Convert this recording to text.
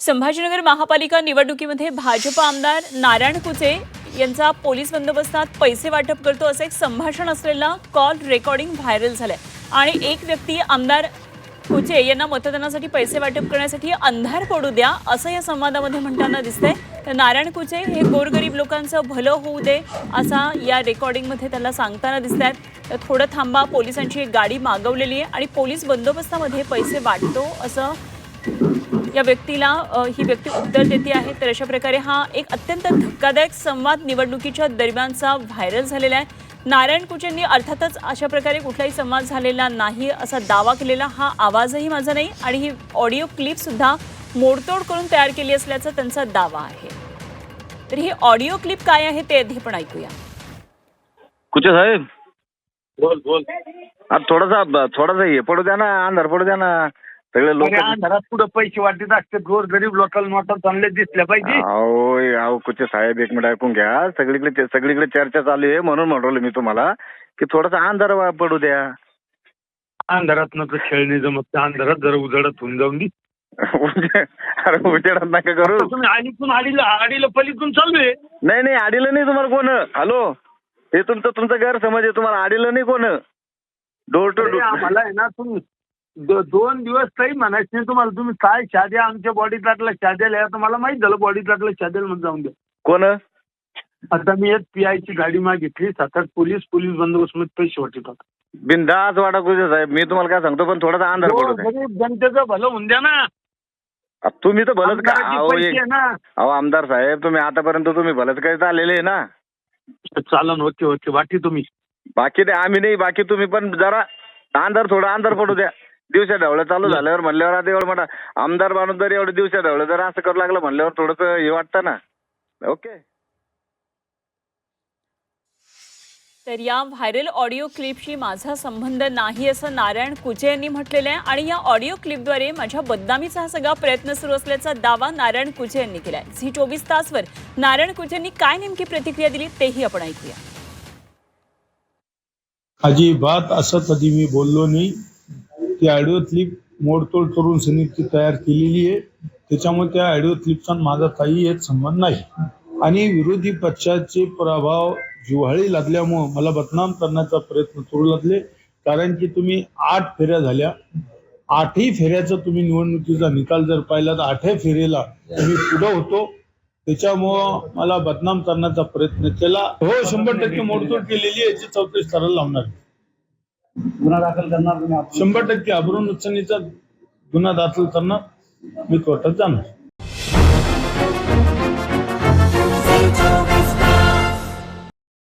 संभाजीनगर महापालिका निवडणुकीमध्ये भाजप आमदार नारायण कुचे यांचा पोलीस बंदोबस्तात पैसे वाटप करतो असे एक संभाषण असलेला कॉल रेकॉर्डिंग व्हायरल झालंय आणि एक व्यक्ती आमदार कुचे यांना मतदानासाठी पैसे वाटप करण्यासाठी अंधार पडू द्या असं या संवादामध्ये म्हणताना दिसतंय। तर नारायण कुचे हे गोरगरीब लोकांचं भलं होऊ दे असा या रेकॉर्डिंगमध्ये त्याला सांगताना दिसतात। तर थोडं थांबा, पोलिसांची एक गाडी मागवलेली आहे आणि पोलीस बंदोबस्तामध्ये पैसे वाटतो असं या व्यक्तीला ही व्यक्ती उत्तर देते आहे। तर अशा प्रकारे हा एक अत्यंत धक्कादायक संवाद निवडणुकीच्या दरम्यानचा व्हायरल झालेला आहे। नारायण कुचेंनी अर्थातच अशा प्रकारे कुठलाही संवाद झालेला नाही असा दावा केलेला हा आवाजही माझा नाही आणि ही ऑडिओ क्लिप सुद्धा मोडतोड करून तयार केली असल्याचा त्यांचा दावा आहे। तर ही ऑडिओ क्लिप काय आहे ते आधी पण ऐकूया। कुचे साहेब बोल बोल अब थोडासा हे पडू द्या ना, अंधार पडू द्या ना। सगळे लोक घरात पुढे पैसे वाटत असते, गोर गरीब लोकल नोटा चांगले दिसल्या पाहिजे। अहो कुचे साहेब एक मिनिट ऐकून घ्या। सगळीकडे चर्चा चालू आहे म्हणून म्हणलो मी तुम्हाला की थोडासा अंधार पडू द्या। अंधारात नको खेळणे जमत, अंधारात जरा उजळत होऊन जाऊन दी। अरे उजेडात नका करू। तुम्ही आडीला पलीकडून चालू आहे। नाही आडीलं नाही तुम्हाला कोण। हॅलो, हे तुमचं गैरसमज आहे। तुम्हाला आडीलं नाही कोण। डोर टू डोर आम्हाला आहे ना, तुम्ही 2 दिवस काही म्हणायचं नाही तुम्हाला। तुम्ही काय शाद्या आमच्या बॉडीतला शाद्याला तुम्हाला माहित झालं, बॉडीतला शाद्याला मध्ये जाऊन द्या। कोण? आता मी एक PI ची गाडी मागितली, 7-8 पोलीस बंदोबस्त मध्ये पैसे वाटत होता। बिंदास वाटा कुचे साहेब, मी तुम्हाला काय सांगतो पण थोडासा अंधार पडू द्या। गरीब जनतेचं भलं होऊन द्या ना। तुम्ही तर भलंच का ना अहो आमदार साहेब, तुम्ही आतापर्यंत तुम्ही भलंच काही चाललेले आहे ना। चालन, ओके बाकी तुम्ही बाकी नाही, आम्ही नाही बाकी तुम्ही, पण जरा थोडा अंधार पडू द्या। दिवसा ढवळं चालू झाल्यावर म्हणल्यावर आता एवढं मोठा आमदार माणूस जर एवढं दिवसा ढवळं जर असं करू लागलं म्हणल्यावर थोडंसं हे वाटतं ना। ओके। तर या व्हायरल ऑडिओ क्लिपशी माझा संबंध नाही असं नारायण कुचे यांनी म्हटलेलं आहे आणि या ऑडिओ क्लिपद्वारे माझ्या बदनामीचा हा सगळा प्रयत्न सुरू असल्याचा दावा नारायण कुचे यांनी केलाय। झी 24 तासवर नारायण कुचेंनी काय नेमकी प्रतिक्रिया दिली तेही आपण ऐकूया। अजिबात असं कधी मी बोललो नाही। ती ऑडिओ क्लिप मोडतोड करून समिती तयार केलेली आहे, त्याच्यामुळे त्या ऑडिओ क्लिपचा माझा काही एक संबंध नाही। आणि विरोधी पक्षाचे प्रभाव जिव्हाळी लागल्यामुळे मला बदनाम करण्याचा प्रयत्न करू लागले। कारण की तुम्ही 8 फेऱ्या झाल्या, 8ही फेऱ्याचा तुम्ही निवडणुकीचा निकाल जर पाहिला तर 8व्या फेरीला मी पुढे होतो, त्याच्यामुळं मला बदनाम करण्याचा प्रयत्न केला। हो, 100% मोडतोड केलेली आहे, याची चौकशी करायला लावणार। गुन्हा दाखल करणार तुम्ही? 100% अब्रू नुकसानीचा गुन्हा दाखल करणार, मी कोर्टात जाणार।